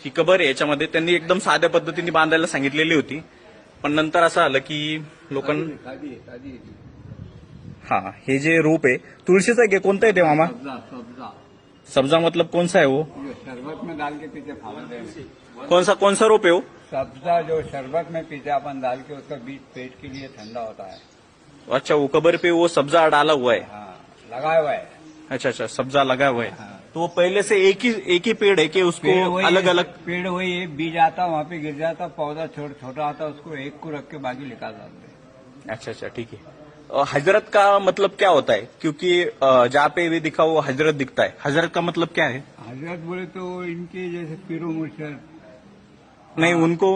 ही cover आहे याच्यामध्ये त्यांनी एकदम साध्या पद्धतीने बांधायला सांगितलेली होती, पण नंतर असं आलं की लोकांना हा हे जे रोप आहे तुळशीचं आहे की कोणतं आहे ते मामा? सब्जा सब्जा मतलब कौन सा है वो? जो शरबत में डाल के पीते फावड़े में। कौन सा रोप है वो? सब्जा जो शरबत में पीते अपन डाल के, उसका बीज पेट के लिए ठंडा होता है। अच्छा, वो कबर पे वो सब्जा डाला हुआ है। हाँ, लगाया हुआ है। अच्छा, सब्जा लगा हुआ है। हाँ। तो वो पहले से एक ही पेड़ है कि उसको अलग अलग? पेड़ वही है, बीज आता वहाँ पे गिर जाता, पौधा छोटा आता, उसको एक को रख के बाकी निकाल डालते। अच्छा, ठीक है। हजरत का मतलब क्या होता है? क्योंकि जहाँ पे भी दिखा वो हजरत दिखता है, हजरत का मतलब क्या है? हजरत बोले तो इनके जैसे पीरो मुर्शद। नहीं, उनको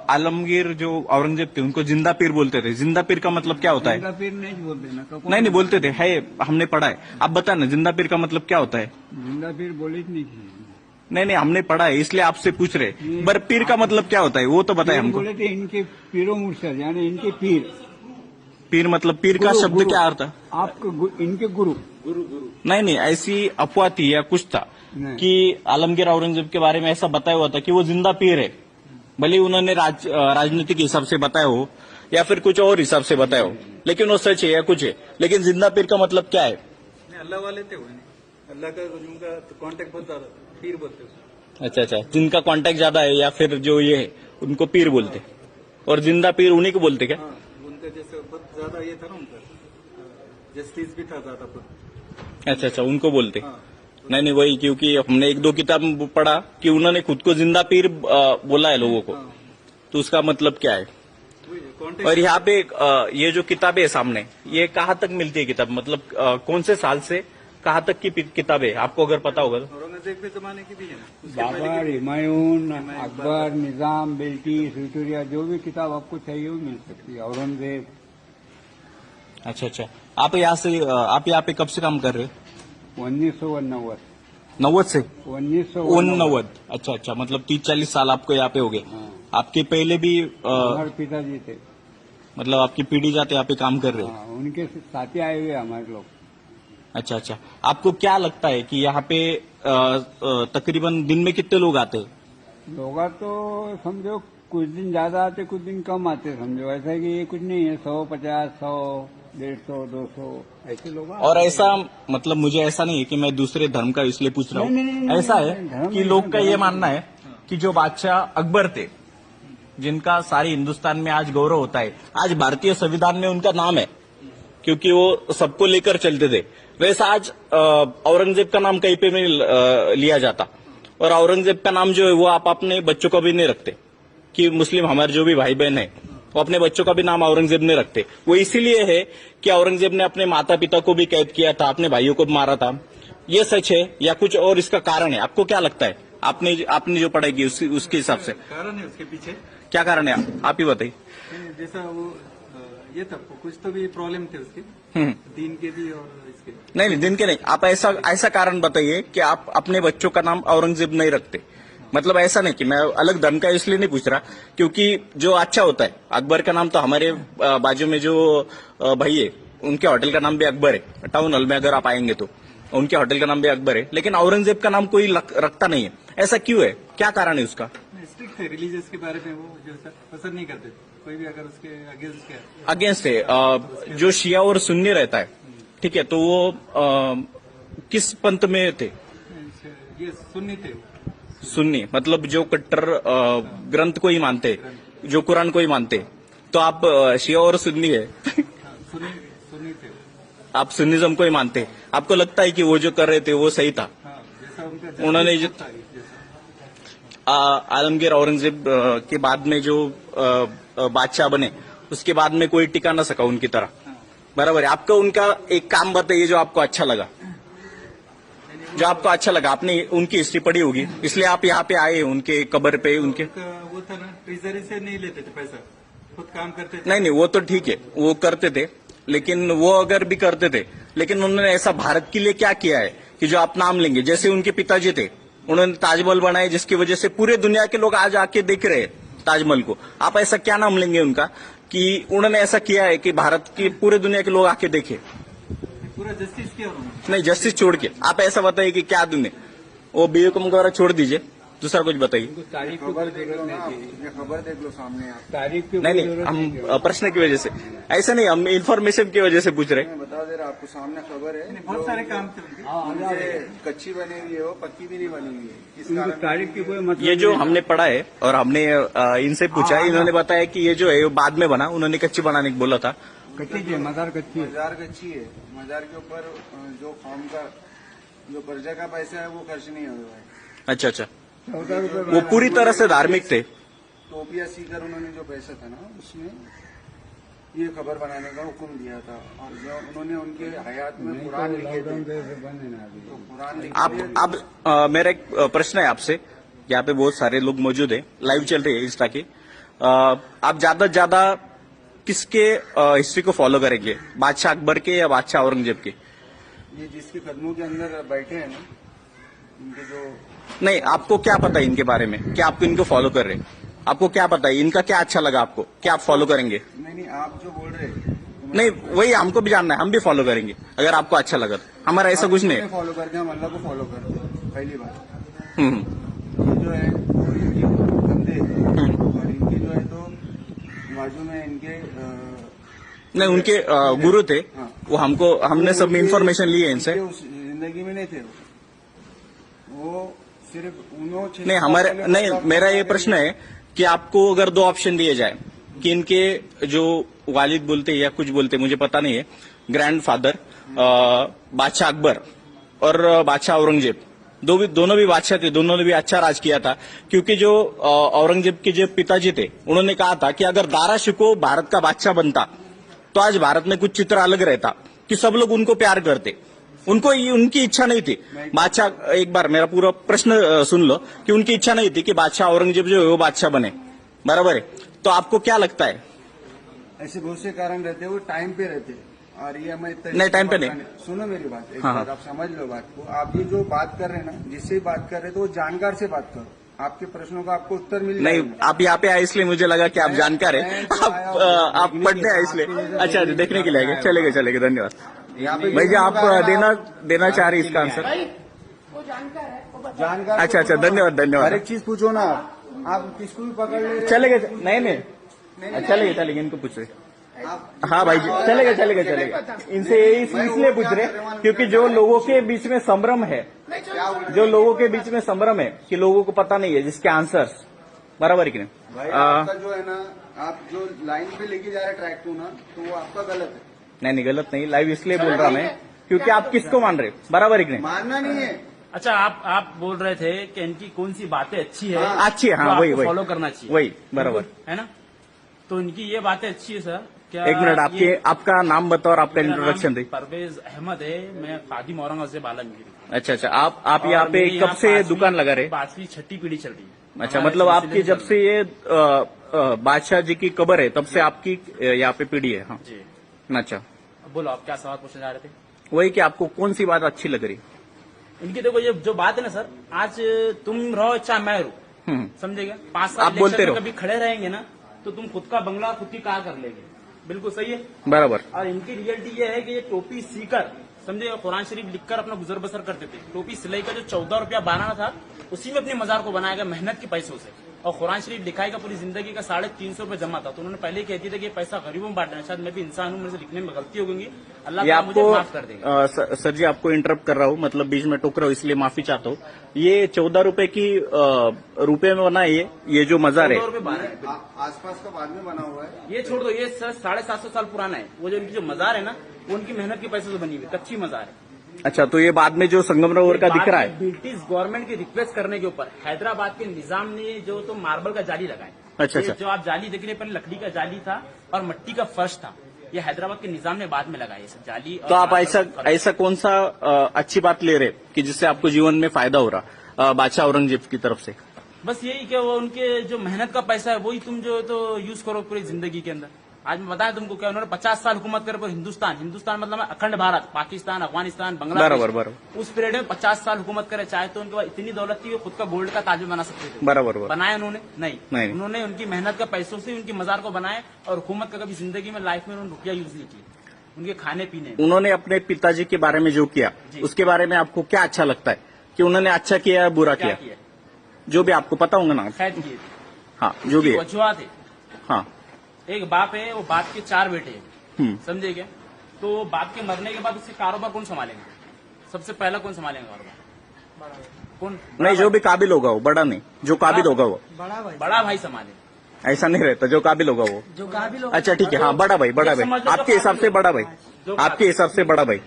आलमगीर जो औरंगजेब थे उनको जिंदा पीर बोलते थे। जिंदा पीर का मतलब क्या होता है? जिंदा पीर नहीं बोलते ना। नहीं बोलते थे, है हमने पढ़ा है। आप बता ना, जिंदा पीर का मतलब क्या होता है? जिंदा पीर बोले ही नहीं। नहीं, हमने पढ़ा है इसलिए आपसे पूछ रहे। बर पीर का मतलब क्या होता है वो तो बताए हमको। बोले थे इनके पीरो मुर्शद, यानी इनके पीर। पीर मतलब पीर का शब्द क्या अर्थ है? आपको इनके गुरु। नहीं, ऐसी अफवाह थी या कुछ था कि आलमगीर औरंगजेब के बारे में ऐसा बताया हुआ था कि वो जिंदा पीर है। भले उन्होंने राजनीतिक हिसाब से बताया हो या फिर कुछ और हिसाब से बताया हो, लेकिन वो सच है या कुछ है। लेकिन जिंदा पीर का मतलब क्या है? अल्लाह वाले थे वो, अल्लाह का उनका कांटेक्ट बहुत ज्यादा, पीर बोलते हैं। अच्छा, जिनका कांटेक्ट ज्यादा है या फिर जो ये है उनको पीर बोलते, और जिंदा पीर उन्हीं को बोलते क्या? हाँ, उनका जैसे बहुत ज्यादा ये था ना, उनका जस्टिस भी था ज्यादा पर। अच्छा, उनको बोलते। हाँ। नहीं वही, क्योंकि हमने एक दो किताब पढ़ा कि उन्होंने खुद को जिंदा पीर बोला है लोगों को। हाँ। तो उसका मतलब क्या है? कांटेक्ट। और यहाँ पे ये जो किताबें है सामने, ये कहाँ तक मिलती है किताब? मतलब कौन से साल से कहाँ तक की किताब है, आपको अगर पता होगा तो? औरंगजेब के जमाने की भी है ना, उसके पहले की बाबर, भी है। हुमायूं, अकबर, निजाम, बिल्किस, विक्टोरिया, जो भी किताब आपको चाहिए वो मिल सकती है। औरंगजेब। अच्छा, आप यहाँ पे कब से काम कर रहे हो? 1990। 90 से? 1990। अच्छा, मतलब 30-40 साल आपको यहाँ पे हो गए। हाँ। आपके पहले भी हमारे पिताजी थे। मतलब आपकी पीढ़ी जाते यहाँ पे काम कर रहे हो? हाँ, उनके साथी आए हुए हमारे लोग। अच्छा, आपको क्या लगता है कि यहाँ पे तकरीबन दिन में कितने लोग आते हैं? लोग तो समझो कुछ दिन ज्यादा आते, कुछ दिन कम आते, समझो ऐसा है कि ये कुछ नहीं है। 150, 100, 150, 200 ऐसे लोग आते हैं। और ऐसा मतलब मुझे ऐसा नहीं है कि मैं दूसरे धर्म का इसलिए पूछ रहा हूँ। ऐसा है कि लोग का ये मानना है कि जो बादशाह अकबर थे, जिनका सारे हिंदुस्तान में आज गौरव होता है, आज भारतीय संविधान में उनका नाम है क्योंकि वो सबको लेकर चलते थे, वैसा आज औरंगजेब का नाम कहीं पे नहीं लिया जाता। और औरंगजेब का नाम जो है वो आप अपने बच्चों को भी नहीं रखते, कि मुस्लिम हमारे जो भी भाई बहन है वो अपने बच्चों का भी नाम औरंगजेब नहीं रखते। वो इसीलिए है कि औरंगजेब ने अपने माता पिता को भी कैद किया था, अपने भाइयों को भी मारा था। ये सच है या कुछ और इसका कारण है? आपको क्या लगता है? आपने जो पढ़ाई की उसके हिसाब से कारण है उसके पीछे। क्या कारण है, आप ही बताइए। जैसा वो ये था, कुछ तो भी प्रॉब्लम थे उसके, दीन के भी और इसके। नहीं, दिन के नहीं, आप ऐसा कारण बताइए कि आप अपने बच्चों का नाम औरंगजेब नहीं रखते। मतलब ऐसा नहीं कि मैं अलग धर्म का इसलिए नहीं पूछ रहा, क्योंकि जो अच्छा होता है, अकबर का नाम तो हमारे बाजू में जो भाई है उनके होटल का नाम भी अकबर है। टाउन हॉल में अगर आप आएंगे तो उनके होटल का नाम भी अकबर है, लेकिन औरंगजेब का नाम कोई रखता नहीं है। ऐसा क्यों है, क्या कारण है उसका? स्ट्रिक्ट थे रिलीजियस के बारे में, वो जो पसंद नहीं करते कोई भी अगर उसके अगेंस्ट है। जो शिया और सुन्नी रहता है, ठीक है, तो वो किस पंथ में थे? ये सुन्नी थे। सुन्नी मतलब जो कट्टर ग्रंथ को ही मानते, जो कुरान को ही मानते। तो आप शिया और सुन्नी है। सुन्नी थे। आप सुन्निज्म को ही मानते। आपको लगता है कि वो जो कर रहे थे वो सही था? हाँ, जैसा उनका उन्होंने आलमगीर औरंगजेब के बाद में जो बादशाह बने, उसके बाद में कोई टिका ना सका उनकी तरह, बराबर है। आपको उनका एक काम बताइए जो आपको अच्छा लगा, आपने उनकी हिस्ट्री पढ़ी होगी इसलिए आप यहाँ पे आए उनके कब्र पे। उनके वो था ना, ट्रेजरी से नहीं लेते थे पैसा, खुद काम करते थे। नहीं, वो तो ठीक है, वो करते थे, लेकिन वो अगर भी करते थे, लेकिन उन्होंने ऐसा भारत के लिए क्या किया है कि जो आप नाम लेंगे? जैसे उनके पिताजी थे, उन्होंने ताजमहल बनाए, जिसकी वजह से पूरे दुनिया के लोग आज आके देख रहे हैं ताजमहल को। आप ऐसा क्या नाम लेंगे उनका कि उन्होंने ऐसा किया है कि भारत की पूरे दुनिया के लोग आके देखे? पूरा जस्टिस किया उन्होंने। नहीं, जस्टिस छोड़ के आप ऐसा बताइए कि क्या दुनिया, वो बीकॉम वगैरह छोड़ दीजिए, दूसरा कुछ बताइए। उनको तारीख की कोई जरूरत नहीं थी। खबर देख लो सामने आप। तारीख की नहीं कोई नहीं, जरूरत नहीं थी। हम प्रश्न की वजह से ऐसा नहीं, हम इन्फॉर्मेशन की वजह से पूछ रहे हैं। मैं बता दे रहा आपको, सामने खबर है। बहुत सारे काम थे उनके। हाँ, उनसे कच्ची बनी हुई है, वो पक्की भी नहीं बनी हुई है। इस उनको कारण तारीख की कोई मतलब ये जो नहीं। हमने पढ़ा है और हमने इनसे पूछा, इन्होंने बताया कि ये जो है वो बाद में बना, उन्होंने कच्ची बनाने को बोला था। कच्ची है, मजार कच्ची है। मजार कच्ची है। मजार के ऊपर जो फॉर्म का जो कर्जा का पैसा है वो खर्च नहीं हुआ है। अच्छा अच्छा, 14 रुपए वो पूरी तरह से धार्मिक थे। टोपिया सीकर उन्होंने जो पैसा था ना, उसमें ये खबर बनाने का हुक्म दिया था। और जो उन्होंने उनके हयात में कुरान लिखे थे, बंद है ना अभी। तो कुरान आप मेरा एक प्रश्न है आपसे, यहाँ पे बहुत सारे लोग मौजूद हैं, लाइव चल रही है इंस्टा की। आप ज्यादा से ज्यादा किसके हिस्ट्री को फॉलो करेंगे, बादशाह अकबर के या बादशाह औरंगजेब के? ये जिसके कदमों के अंदर बैठे हैं ना, इनके जो नहीं, आपको क्या पता है इनके बारे में? क्या आप इनको फॉलो कर रहे हैं? आपको क्या पता है इनका क्या अच्छा लगा आपको? क्या आप फॉलो करेंगे? नहीं आप जो बोल रहे हैं नहीं, वही हमको भी जानना है, हम भी फॉलो करेंगे अगर आपको अच्छा लगा तो। हमारा ऐसा कुछ नहीं है। फॉलो करते हैं, हम अल्लाह को फॉलो करते हैं। पहली बात हम्म, ये जो है वो इनके बंदे हैं, और इनके जो है तो बाजू में इनके नहीं, उनके गुरु थे वो, हमने सब इन्फॉर्मेशन ली है इनसे। इनके उस जिंदगी में नहीं थे वो सिर्फ उन्होंने नहीं, हमारे नहीं, मेरा ये प्रश्न है कि आपको अगर दो ऑप्शन दिए जाए कि इनके जो वालिद बोलते या कुछ बोलते, मुझे पता नहीं है, ग्रैंडफादर बादशाह अकबर और बादशाह औरंगजेब, दोनों भी बादशाह थे, दोनों ने भी अच्छा राज किया था। क्योंकि जो औरंगजेब के जो पिताजी थे, उन्होंने कहा था कि अगर दारा शिकोह भारत का बादशाह बनता तो आज भारत में कुछ चित्र अलग रहता, कि सब लोग उनको प्यार करते। उनकी इच्छा नहीं थी बादशाह, एक बार मेरा पूरा प्रश्न सुन लो, कि उनकी इच्छा नहीं थी कि बादशाह औरंगजेब जो है वो बादशाह बने, बराबर है? तो आपको क्या लगता है? ऐसे बहुत से कारण रहते हैं, वो टाइम पे रहते हैं। और ये मैं नहीं, टाइम पे नहीं। सुनो मेरी बात, एक हाँ, बात आप समझ लो बात को। आप ये जो बात कर रहे हैं ना, जिससे बात कर रहे हैं तो वो जानकार से बात करो, आपके प्रश्नों का आपको उत्तर मिल नहीं, जाएगा। आप यहाँ पे आए इसलिए मुझे लगा कि आप जानकार है, आप पढ़ने आए इसलिए। अच्छा, देखने के लिए आए, चलेगा, धन्यवाद। यहाँ पे भाई जी, आप देना चाह रहे इसका आंसर? जानकार अच्छा, धन्यवाद। हर एक चीज पूछो ना आप किसको भी पकड़ ले रहे हो। चलेगा, नहीं, चलेगा, इनको पूछ रहे। हाँ भाई जी, चलेगा। इनसे इसलिए पूछ रहे क्योंकि जो लोगों के बीच में संभ्रम है, कि लोगों को पता नहीं है जिसके आंसर्स, बराबर है कि नहीं? भाई आपका जो है ना, आप जो लाइन पे लेके जा रहे ट्रैक को ना, तो वो आपका गलत है। नहीं, गलत नहीं, लाइव इसलिए बोल रहा मैं क्योंकि आप किसको मान रहे, बराबर है कि नहीं? मानना नहीं है। अच्छा, आप बोल रहे थे कि इनकी कौन सी बातें अच्छी है, अच्छी है, हाँ, वही फॉलो करना चाहिए, वही बराबर है ना? तो इनकी ये बातें अच्छी है सर। क्या एक मिनट, आपका नाम बताओ और आपका इंट्रोडक्शन दे। परवेज अहमद है, मैं खादिम औरंगजेब आलमगीर। अच्छा, आप यहाँ पे कब से दुकान लगा रहे? 5वीं 6ठी पीढ़ी चल रही है। अच्छा, मतलब आपकी जब से ये बादशाह जी की कब्र है तब से आपकी यहाँ पे पीढ़ी है? हाँ जी। अच्छा, अब बोलो, आप क्या सवाल पूछने जा रहे थे? वही कि आपको कौन सी बात अच्छी लग रही? इनकी देखो, ये जो बात है ना सर, आज तुम रहो चाहे मैं रहूं, समझेगा? 5 साल आप बोलते इलेक्शन में रहो। कभी खड़े रहेंगे ना, तो तुम खुद का बंगला खुद की कार कर लेंगे। बिल्कुल सही है। बराबर। और इनकी रियलिटी ये है कि ये टोपी सीकर, समझे, कुरान शरीफ लिखकर अपना गुजर बसर करते थे। टोपी सिलाई का जो 14 रुपया बनाना था, उसी में अपनी मजार को बनाएगा मेहनत के पैसों से। और कुरान शरीफ लिखाई का पूरी जिंदगी का 350 रुपये जमा था। तो उन्होंने पहले ही कहती थी कि ये पैसा गरीबों में बांटना। शायद मैं भी इंसान हूँ, मेरे से लिखने में गलती हो गई, अल्लाह ये ताला मुझे आपको माफ कर देगा। सर जी, आपको इंटरप्ट कर रहा हूँ, मतलब बीच में टोक रहा हूँ, इसलिए माफी चाहता हूँ। ये 14 रुपए की रुपए में बना है ये जो मजार है, 14 रुपये 12 आसपास का बाद में बना हुआ है। ये छोड़ दो, ये सर 750 साल पुराना है। वो जो इनकी जो मजार है ना, वो उनकी मेहनत के पैसे से बनी हुई कच्ची मजार है। अच्छा, तो ये बाद में जो संगमरमर का दिख रहा है, ब्रिटिश गवर्नमेंट की रिक्वेस्ट करने के ऊपर हैदराबाद के निजाम ने जो तो मार्बल का जाली लगाया। अच्छा। जो आप जाली देख रहे हैं, पहले लकड़ी का जाली था और मिट्टी का फर्श था। ये हैदराबाद के निजाम ने बाद में लगाया ये सब जाली। तो आप ऐसा कौन सा अच्छी बात ले रहे कि जिससे आपको जीवन में फायदा हो रहा बादशाह औरंगजेब की तरफ से? बस यही कि वो उनके जो मेहनत का पैसा है वही तुम जो तो यूज करो पूरी जिंदगी के अंदर। आज मैं बताया तुमको, क्या उन्होंने 50 साल हुकूमत करे पर हिंदुस्तान मतलब अखंड भारत, पाकिस्तान, अफगानिस्तान, बांग्लादेश, बराबर। उस पीरियड में 50 साल हुकूमत करे। चाहे तो उनके पास इतनी दौलत थी कि खुद का गोल्ड का ताज बना सकते थे। बराबर। बनाया उन्होंने? नहीं। नहीं। उन्होंने उनकी मेहनत का पैसों से उनकी मजार को बनाया। और हुकूमत का कभी जिंदगी में लाइफ में उन्होंने रुपया यूज नहीं किया उनके खाने पीने। उन्होंने अपने पिताजी के बारे में जो किया, उसके बारे में आपको क्या अच्छा लगता है कि उन्होंने अच्छा किया या बुरा किया? जो भी आपको पता होगा ना। कैद किए थे। हाँ जो भी है। वजूहत है, हाँ एक बाप है, वो बाप के 4 बेटे हैं, हम्म। समझे क्या? तो बाप के मरने के बाद उसके कारोबार कौन संभालेगा? सबसे पहला कौन संभालेगा कारोबार? कौन? नहीं, जो भी काबिल होगा वो, बड़ा नहीं, जो काबिल होगा वो। बड़ा भाई संभाले। ऐसा नहीं रहता, जो काबिल होगा वो। जो काबिल हो अच्छा ठीक है, हाँ बड़ा भाई, बड़ा भाई आपके हिसाब से बड़ा भाई, आपके हिसाब से बड़ा भाई।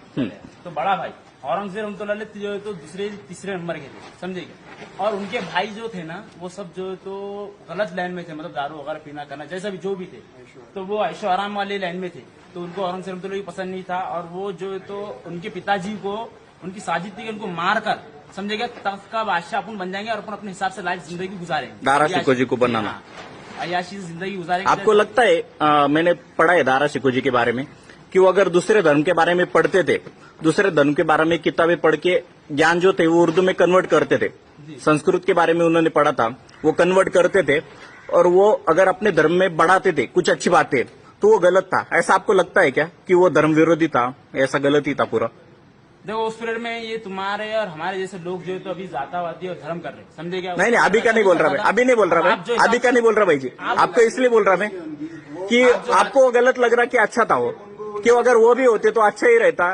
तो बड़ा भाई औरंगजेब रहमतुल्लाह अलैह जो है तो दूसरे तीसरे नंबर के थे, समझे क्या? और उनके भाई जो थे ना, वो सब जो है तो गलत लाइन में थे, मतलब दारू वगैरह पीना करना जैसा भी जो भी थे, तो वो ऐशो आराम वाले लाइन में थे। तो उनको औरंगजेब रहमतुल्लाह की पसंद नहीं था, और वो जो है तो उनके पिताजी को उनकी साजिश थी कि उनको मार कर, समझेगा, तख्त का बादशाह अपन बन जाएंगे और अपन अपने हिसाब से लाइफ जिंदगी गुजारेंगे, दारा शिकोह को बनाना। हाँ, अय्याशी से जिंदगी गुजारेंगे। आपको लगता है मैंने पढ़ा है दारा शिकोह के बारे में कि वो अगर दूसरे धर्म के बारे में पढ़ते थे, दूसरे धर्म के बारे में किताबें पढ़ के ज्ञान जो थे वो उर्दू में कन्वर्ट करते थे, संस्कृत के बारे में उन्होंने पढ़ा था, वो कन्वर्ट करते थे, और वो अगर अपने धर्म में बढ़ाते थे कुछ अच्छी बातें, तो वो गलत था। ऐसा आपको लगता है क्या कि वो धर्म विरोधी था, ऐसा गलत ही था पूरा? देखो उस पीरियड में ये तुम्हारे और हमारे जैसे लोग जो है तो अभी जातावादी और धर्म कर रहे हैं, समझे क्या? नहीं, अभी का नहीं बोल रहा मैं, अभी नहीं बोल रहा मैं, अभी का नहीं बोल रहा भाई जी, आपको इसलिए बोल रहा मैं कि आपको गलत लग रहा कि अच्छा था वो, कि अगर वो भी होते तो अच्छा ही रहता।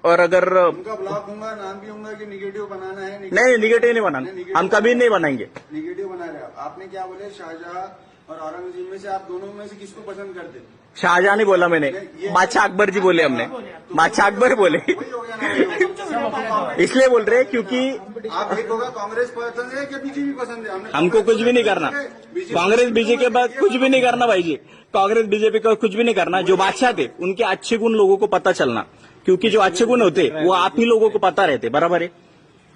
और अगर उनका ब्लॉग दूंगा, नाम भी होगा कि निगेटिव बनाना है। नहीं, निगेटिव नहीं बनाना, हम कभी नहीं बनाएंगे। निगेटिव बना रहे हो। आपने क्या बोले, शाहजहां और औरंगजेब में से आप दोनों में से किसको पसंद करते? शाहजहां नहीं बोला मैंने, बादशाह अकबर जी बोले हमने, बादशाह अकबर बोले। वही हो गया ना। इसलिए बोल रहे हैं क्योंकि आप एक होगा कांग्रेस पसंद है क्या बीजेपी पसंद है? हमको कुछ भी नहीं करना, कांग्रेस बीजेपी के बाद कुछ भी नहीं करना भाई जी, कांग्रेस बीजेपी का कुछ भी नहीं करना। जो बादशाह थे उनके अच्छे गुण लोगों को पता चलना, क्योंकि जो अच्छे गुण होते वो आप ही लोगों को पता रहते, बराबर है?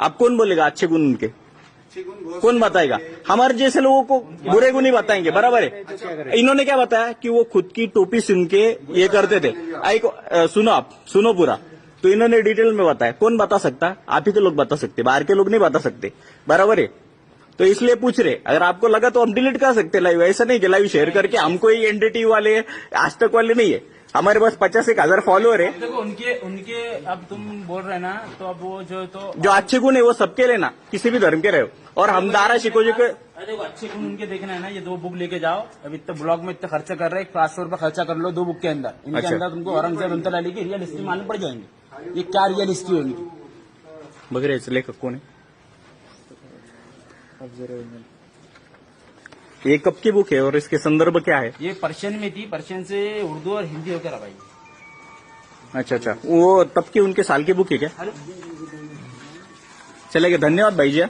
आप कौन बोलेगा अच्छे गुण उनके, कौन बताएगा? हमारे जैसे लोगों को बुरे गुण ही बताएंगे, बराबर है? इन्होंने क्या बताया कि वो खुद की टोपी सुन के ये करते थे। सुनो, आप सुनो पूरा, तो इन्होंने डिटेल में बताया। कौन बता सकता? आप ही तो लोग बता सकते, बाहर के लोग नहीं बता सकते, बराबर है? तो इसलिए पूछ रहे, अगर आपको लगा तो हम डिलीट कर सकते लाइव, ऐसा नहीं कि लाइव शेयर करके हमको ही एनडीटीवी वाले आज तक वाले नहीं है, हमारे पास 50,000 फॉलोअर है। देखो उनके अब तुम बोल रहे ना, तो अब वो जो अच्छे गुण है वो सबके लेना, किसी भी धर्म के रहे हो। और हम दारा शिकोह जी के देखो अच्छे गुण उनके देखना है ना, ये 2 बुक लेके जाओ, अब इतना ब्लॉग में इतना खर्चा कर रहे हैं, 500 रुपए खर्चा कर लो 2 बुक के अंदर, इनके अच्छा। अंदर तुमको औरंगजेब रहमतुल्लाह अलैह की रियल हिस्ट्री मालूम पड़ जाएंगे, ये क्या रियल हिस्ट्री होगी। बघरे लेखक कौन है? ये कब की बुक है और इसके संदर्भ क्या है? ये पर्शियन में थी, पर्शियन से उर्दू और हिंदी होकर भाई। अच्छा, वो तब की उनके साल की बुक है क्या? चलेगा, धन्यवाद भाई जी।